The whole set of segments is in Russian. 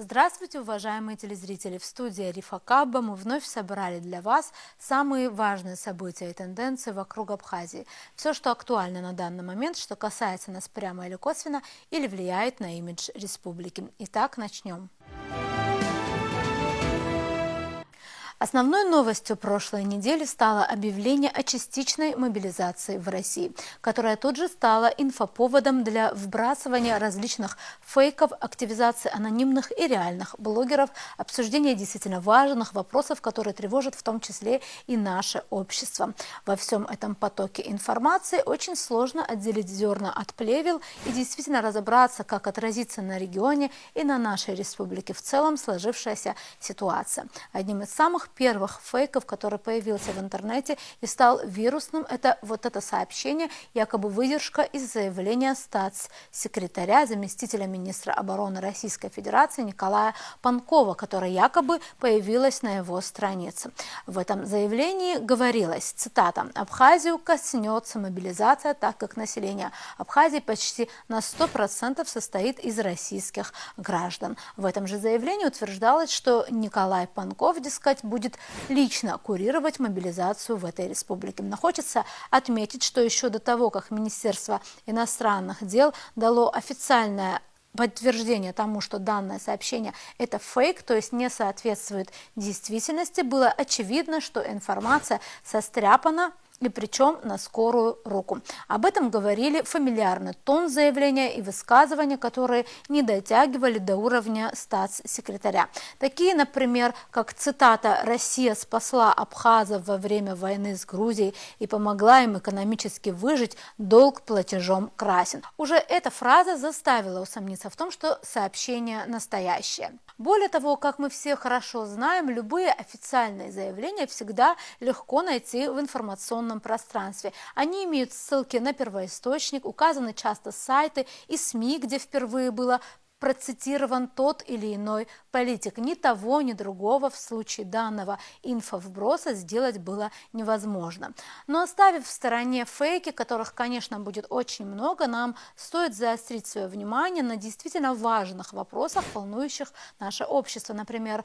Здравствуйте, уважаемые телезрители! В студии Арифа Кабба мы вновь собрали для вас самые важные события и тенденции вокруг Абхазии. Все, что актуально на данный момент, что касается нас прямо или косвенно, или влияет на имидж республики. Итак, начнем. Основной новостью прошлой недели стало объявление о частичной мобилизации в России, которая тут же стала инфоповодом для вбрасывания различных фейков, активизации анонимных и реальных блогеров, обсуждения действительно важных вопросов, которые тревожат в том числе и наше общество. Во всем этом потоке информации очень сложно отделить зерна от плевел и действительно разобраться, как отразится на регионе и на нашей республике в целом сложившаяся ситуация. Одним из самых первых фейков, который появился в интернете и стал вирусным, это вот это сообщение, якобы выдержка из заявления статс-секретаря, заместителя министра обороны Российской Федерации Николая Панкова, которое якобы появилось на его странице. В этом заявлении говорилось, цитата: «Абхазию коснется мобилизация, так как население Абхазии почти на 100% состоит из российских граждан». В этом же заявлении утверждалось, что Николай Панков, дескать, будет лично курировать мобилизацию в этой республике. Но хочется отметить, что еще до того, как Министерство иностранных дел дало официальное подтверждение тому, что данное сообщение – это фейк, то есть не соответствует действительности, было очевидно, что информация состряпана, и причем на скорую руку. Об этом говорили фамильярный тон заявления и высказывания, которые не дотягивали до уровня статс-секретаря. Такие, например, как цитата «Россия спасла абхазов во время войны с Грузией и помогла им экономически выжить, долг платежом красен». Уже эта фраза заставила усомниться в том, что сообщение настоящее. Более того, как мы все хорошо знаем, любые официальные заявления всегда легко найти в информационном пространстве. Они имеют ссылки на первоисточник, указаны часто сайты и СМИ, где впервые было процитирован тот или иной политик. Ни того, ни другого в случае данного инфовброса сделать было невозможно. Но оставив в стороне фейки, которых, конечно, будет очень много, нам стоит заострить свое внимание на действительно важных вопросах, волнующих наше общество. Например,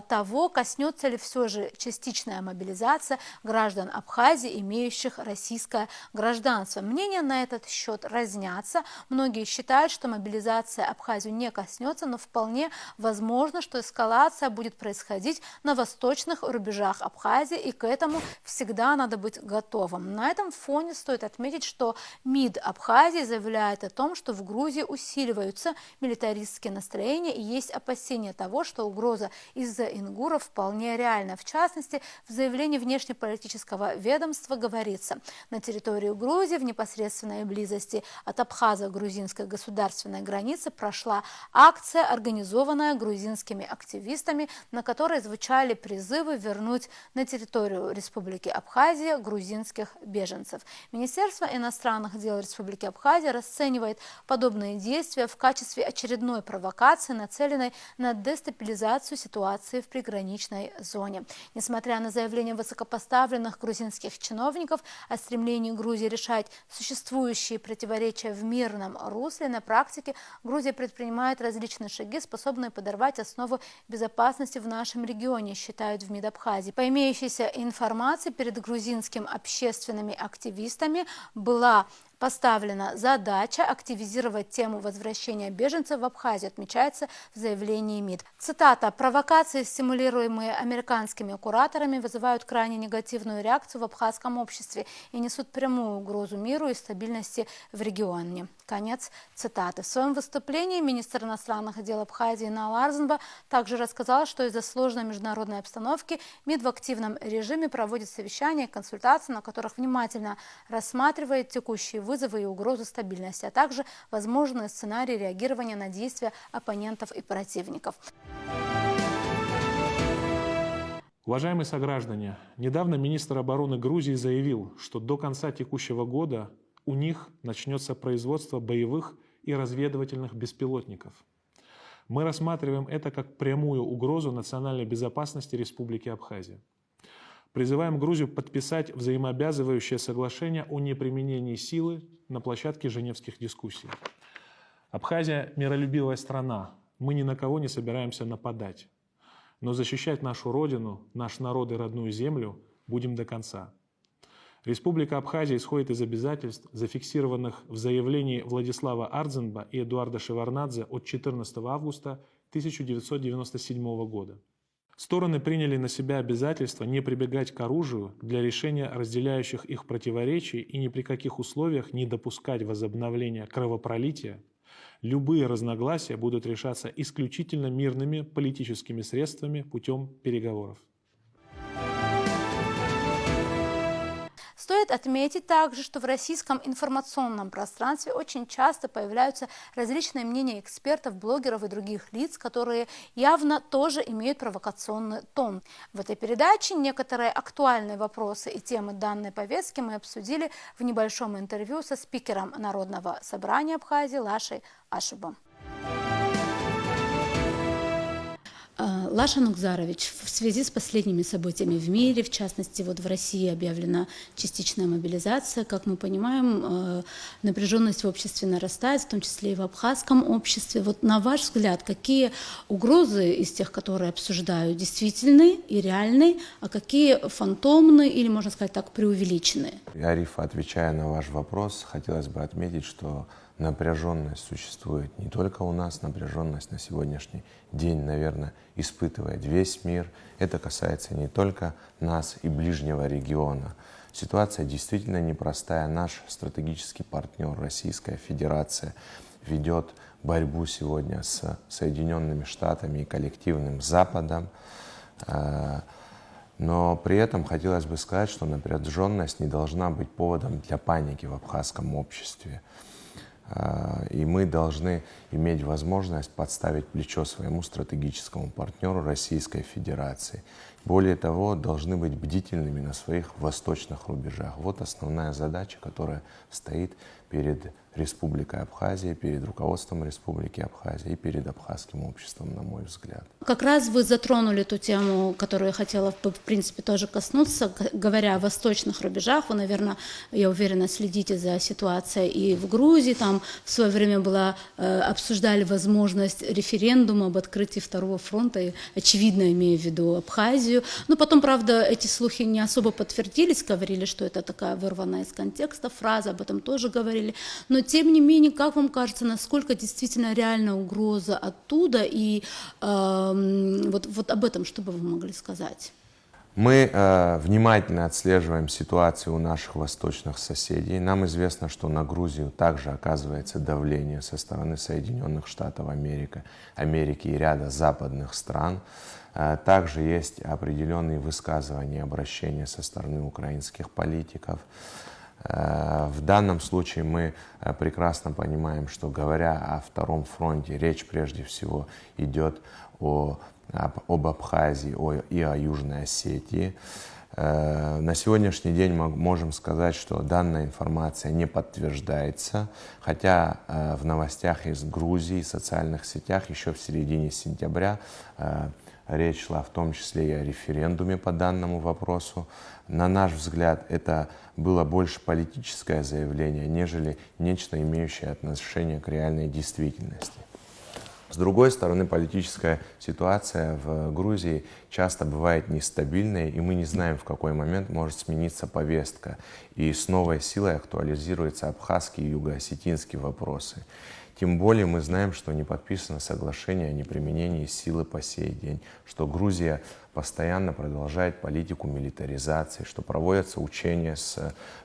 того, коснется ли все же частичная мобилизация граждан Абхазии, имеющих российское гражданство. Мнения на этот счет разнятся. Многие считают, что мобилизация Абхазию не коснется, но вполне возможно, что эскалация будет происходить на восточных рубежах Абхазии, и к этому всегда надо быть готовым. На этом фоне стоит отметить, что МИД Абхазии заявляет о том, что в Грузии усиливаются милитаристские настроения и есть опасения того, что угроза из-за ингуров вполне реальна. В частности, в заявлении внешнеполитического ведомства говорится: на территории Грузии в непосредственной близости от абхазо-грузинской государственной границы прошла акция, организованная грузинскими активистами, на которой звучали призывы вернуть на территорию Республики Абхазия грузинских беженцев. Министерство иностранных дел Республики Абхазия расценивает подобные действия в качестве очередной провокации, нацеленной на дестабилизацию ситуации в приграничной зоне. Несмотря на заявления высокопоставленных грузинских чиновников о стремлении Грузии решать существующие противоречия в мирном русле, на практике Грузия предпринимает различные шаги, способные подорвать основу безопасности в нашем регионе, считают в МИД Абхазии. По имеющейся информации, перед грузинскими общественными активистами была поставлена задача активизировать тему возвращения беженцев в Абхазию, отмечается в заявлении МИД. Цитата: «Провокации, стимулируемые американскими кураторами, вызывают крайне негативную реакцию в абхазском обществе и несут прямую угрозу миру и стабильности в регионе». Конец цитаты. В своем выступлении министр иностранных дел Абхазии Инал Арзанб также рассказал, что из-за сложной международной обстановки МИД в активном режиме проводит совещания и консультации, на которых внимательно рассматривает текущие вызовы и угрозы стабильности, а также возможные сценарии реагирования на действия оппонентов и противников. Уважаемые сограждане, недавно министр обороны Грузии заявил, что до конца текущего года у них начнется производство боевых и разведывательных беспилотников. Мы рассматриваем это как прямую угрозу национальной безопасности Республики Абхазия. Призываем Грузию подписать взаимообязывающее соглашение о неприменении силы на площадке женевских дискуссий. Абхазия – миролюбивая страна, Мы ни на кого не собираемся нападать. Но защищать нашу родину, наш народ и родную землю будем до конца. Республика Абхазия исходит из обязательств, зафиксированных в заявлении Владислава Ардзенба и Эдуарда Шеварднадзе от 14 августа 1997 года. Стороны приняли на себя обязательство не прибегать к оружию для решения разделяющих их противоречий и ни при каких условиях не допускать возобновления кровопролития. Любые разногласия будут решаться исключительно мирными политическими средствами путем переговоров. Стоит отметить также, что в российском информационном пространстве очень часто появляются различные мнения экспертов, блогеров и других лиц, которые явно тоже имеют провокационный тон. В этой передаче некоторые актуальные вопросы и темы данной повестки мы обсудили в небольшом интервью со спикером Народного собрания Абхазии Лашей Ашибом. Лаша Нукзарович, в связи с последними событиями в мире, в частности, вот в России объявлена частичная мобилизация. Как мы понимаем, напряженность в обществе нарастает, в том числе и в абхазском обществе. Вот на ваш взгляд, какие угрозы из тех, которые обсуждают, действительны и реальны, а какие фантомны или, можно сказать так, преувеличены? Ариф, отвечая на ваш вопрос, хотелось бы отметить, что напряженность существует не только у нас, напряженность на сегодняшний день, наверное, испытывает весь мир. Это касается не только нас и ближнего региона. Ситуация действительно непростая. Наш стратегический партнер, Российская Федерация, ведет борьбу сегодня с Соединенными Штатами и коллективным Западом. Но при этом хотелось бы сказать, что напряженность не должна быть поводом для паники в абхазском обществе. И мы должны иметь возможность подставить плечо своему стратегическому партнеру Российской Федерации. Более того, должны быть бдительными на своих восточных рубежах. Вот основная задача, которая стоит перед Республикой Абхазия, перед руководством Республики Абхазия и перед абхазским обществом, на мой взгляд. Как раз вы затронули ту тему, которую я хотела, в принципе, тоже коснуться. Говоря о восточных рубежах, вы, наверное, я уверена, следите за ситуацией и в Грузии. Там в свое время обсуждали возможность референдума об открытии второго фронта, и, очевидно, имея в виду Абхазию. Но потом, правда, эти слухи не особо подтвердились, говорили, что это такая вырванная из контекста фраза, об этом тоже говорили. Но тем не менее, как вам кажется, насколько действительно реальна угроза оттуда, и вот об этом что бы вы могли сказать? Мы внимательно отслеживаем ситуацию у наших восточных соседей. Нам известно, что на Грузию также оказывается давление со стороны Соединенных Штатов Америки и ряда западных стран. Также есть определенные высказывания и обращения со стороны украинских политиков. В данном случае мы прекрасно понимаем, что, говоря о втором фронте, речь прежде всего идет об Абхазии и о Южной Осетии. На сегодняшний день мы можем сказать, что данная информация не подтверждается, хотя в новостях из Грузии, в социальных сетях еще в середине сентября речь шла в том числе и о референдуме по данному вопросу. На наш взгляд, это было больше политическое заявление, нежели нечто, имеющее отношение к реальной действительности. С другой стороны, политическая ситуация в Грузии часто бывает нестабильной, и мы не знаем, в какой момент может смениться повестка, и с новой силой актуализируются абхазские и юго-осетинские вопросы. Тем более мы знаем, что не подписано соглашение о неприменении силы по сей день, что Грузия постоянно продолжает политику милитаризации, что проводятся учения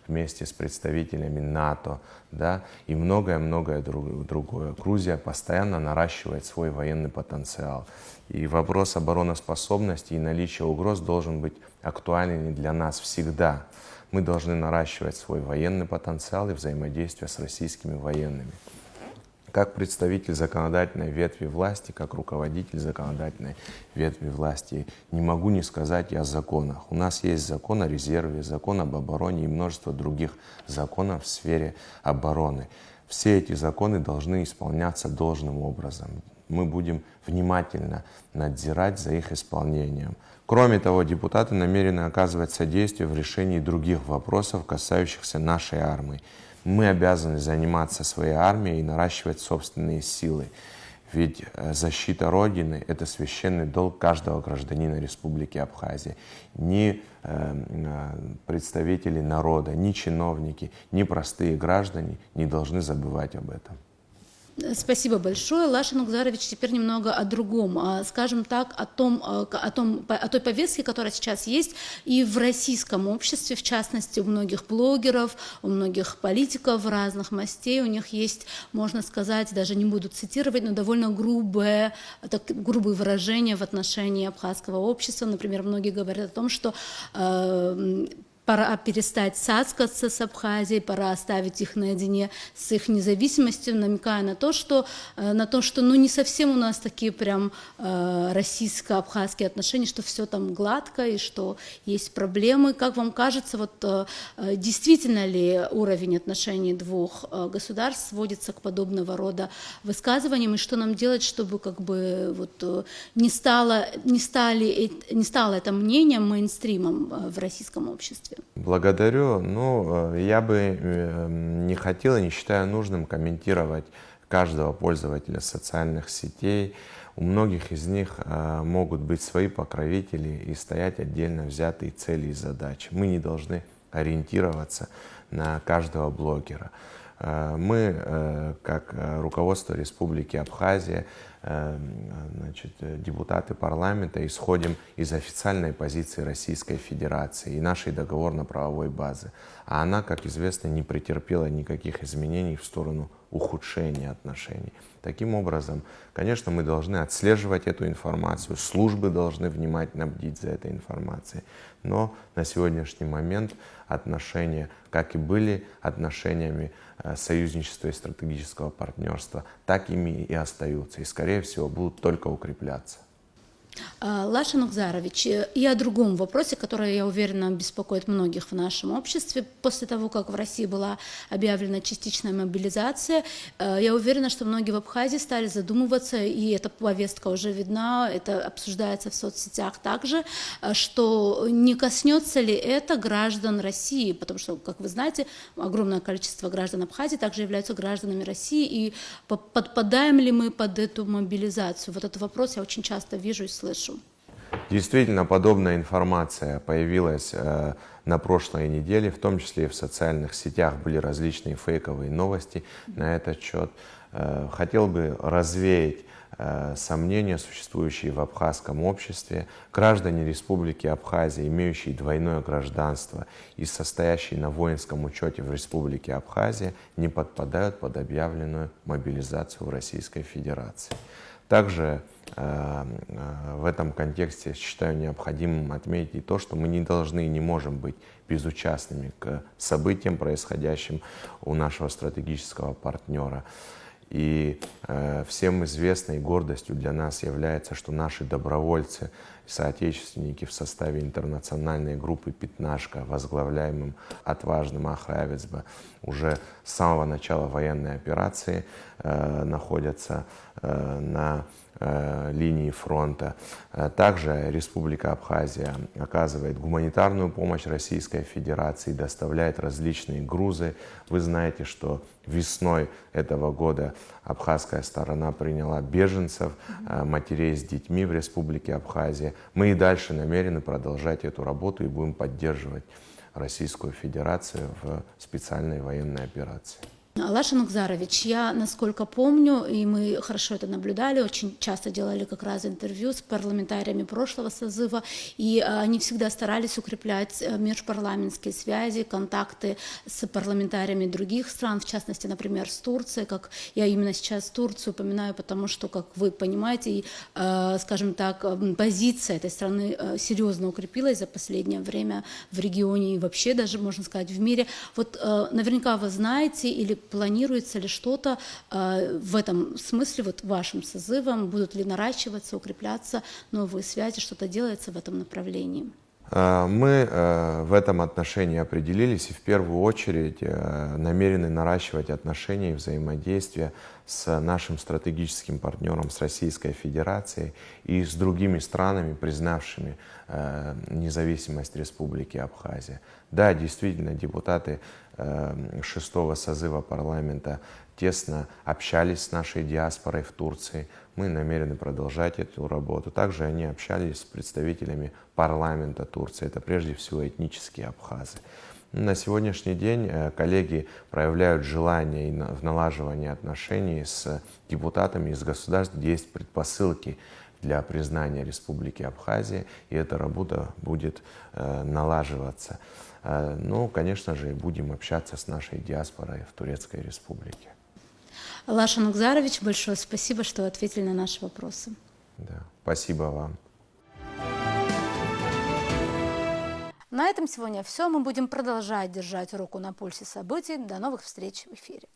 вместе с представителями НАТО, да, и многое-многое другое. Грузия постоянно наращивает свой военный потенциал. И вопрос обороноспособности и наличия угроз должен быть актуален для нас всегда. Мы должны наращивать свой военный потенциал и взаимодействие с российскими военными. Как представитель законодательной ветви власти, как руководитель законодательной ветви власти, не могу не сказать и о законах. У нас есть закон о резерве, закон об обороне и множество других законов в сфере обороны. Все эти законы должны исполняться должным образом. Мы будем внимательно надзирать за их исполнением. Кроме того, депутаты намерены оказывать содействие в решении других вопросов, касающихся нашей армии. Мы обязаны заниматься своей армией и наращивать собственные силы. Ведь защита Родины – это священный долг каждого гражданина Республики Абхазия. Ни представители народа, ни чиновники, ни простые граждане не должны забывать об этом. Спасибо большое. Лашин Угзарович, теперь немного о другом. Скажем так, о той повестке, которая сейчас есть и в российском обществе, в частности, у многих блогеров, у многих политиков разных мастей. У них есть, можно сказать, даже не буду цитировать, но довольно грубые выражения в отношении абхазского общества. Например, многие говорят о том, что пора перестать цацкаться с Абхазией, пора оставить их наедине с их независимостью, намекая на то, что ну, не совсем у нас такие прям российско-абхазские отношения, что все там гладко и что есть проблемы. Как вам кажется, вот действительно ли уровень отношений двух государств сводится к подобного рода высказываниям, и что нам делать, чтобы как бы вот не стало это мнением мейнстримом в российском обществе? Благодарю. Ну, я бы не хотел и не считаю нужным комментировать каждого пользователя социальных сетей. У многих из них могут быть свои покровители и стоять отдельно взятые цели и задачи. Мы не должны ориентироваться на каждого блогера. Мы, как руководство Республики Абхазия, депутаты парламента, исходим из официальной позиции Российской Федерации и нашей договорно-правовой базы. А она, как известно, не претерпела никаких изменений в сторону ухудшения отношений. Таким образом, конечно, мы должны отслеживать эту информацию, службы должны внимательно бдить за этой информацией. Но на сегодняшний момент отношения, как и были отношениями союзничества и стратегического партнерства, так ими и остаются. И, скорее всего, будут только укрепляться. Лашин Угзарович, и о другом вопросе, который, я уверена, беспокоит многих в нашем обществе. После того, как в России была объявлена частичная мобилизация, я уверена, что многие в Абхазии стали задумываться, и эта повестка уже видна, это обсуждается в соцсетях также, что не коснется ли это граждан России, потому что, как вы знаете, огромное количество граждан Абхазии также являются гражданами России, и подпадаем ли мы под эту мобилизацию? Вот этот вопрос я очень часто вижу и слышу. Действительно, подобная информация появилась на прошлой неделе, в том числе и в социальных сетях были различные фейковые новости на этот счет. Хотел бы развеять сомнения, существующие в абхазском обществе. Граждане Республики Абхазия, имеющие двойное гражданство и состоящие на воинском учете в Республике Абхазия, не подпадают под объявленную мобилизацию в Российской Федерации. Также в этом контексте считаю необходимым отметить и то, что мы не должны и не можем быть безучастными к событиям, происходящим у нашего стратегического партнера. И всем известной гордостью для нас является, что наши добровольцы, соотечественники в составе интернациональной группы «Пятнашка», возглавляемым отважным Ахравецбе, уже с самого начала военной операции находятся на линии фронта. Также Республика Абхазия оказывает гуманитарную помощь Российской Федерации, доставляет различные грузы. Вы знаете, что весной этого года абхазская сторона приняла беженцев, матерей с детьми в Республике Абхазия. Мы и дальше намерены продолжать эту работу и будем поддерживать Российскую Федерацию в специальной военной операции. Лашин Угзарович, я, насколько помню, и мы хорошо это наблюдали, очень часто делали как раз интервью с парламентариями прошлого созыва, и они всегда старались укреплять межпарламентские связи, контакты с парламентариями других стран, в частности, например, с Турцией, как я именно сейчас Турцию упоминаю, потому что, как вы понимаете, и, скажем так, позиция этой страны серьезно укрепилась за последнее время в регионе и вообще даже, можно сказать, в мире. Вот наверняка вы знаете или планируется ли что-то в этом смысле, вот вашим созывом, будут ли наращиваться, укрепляться новые связи, что-то делается в этом направлении? Мы в этом отношении определились и в первую очередь намерены наращивать отношения и взаимодействие с нашим стратегическим партнером, с Российской Федерацией и с другими странами, признавшими независимость Республики Абхазия. Да, действительно, депутаты 6-го созыва парламента тесно общались с нашей диаспорой в Турции. Мы намерены продолжать эту работу. Также они общались с представителями парламента Турции. Это прежде всего этнические абхазы. На сегодняшний день коллеги проявляют желание в налаживании отношений с депутатами из государств, где есть предпосылки для признания Республики Абхазия, и эта работа будет налаживаться. Ну, конечно же, будем общаться с нашей диаспорой в Турецкой Республике. Лашан Укзарович, большое спасибо, что ответили на наши вопросы. Да, спасибо вам. На этом сегодня все. Мы будем продолжать держать руку на пульсе событий. До новых встреч в эфире.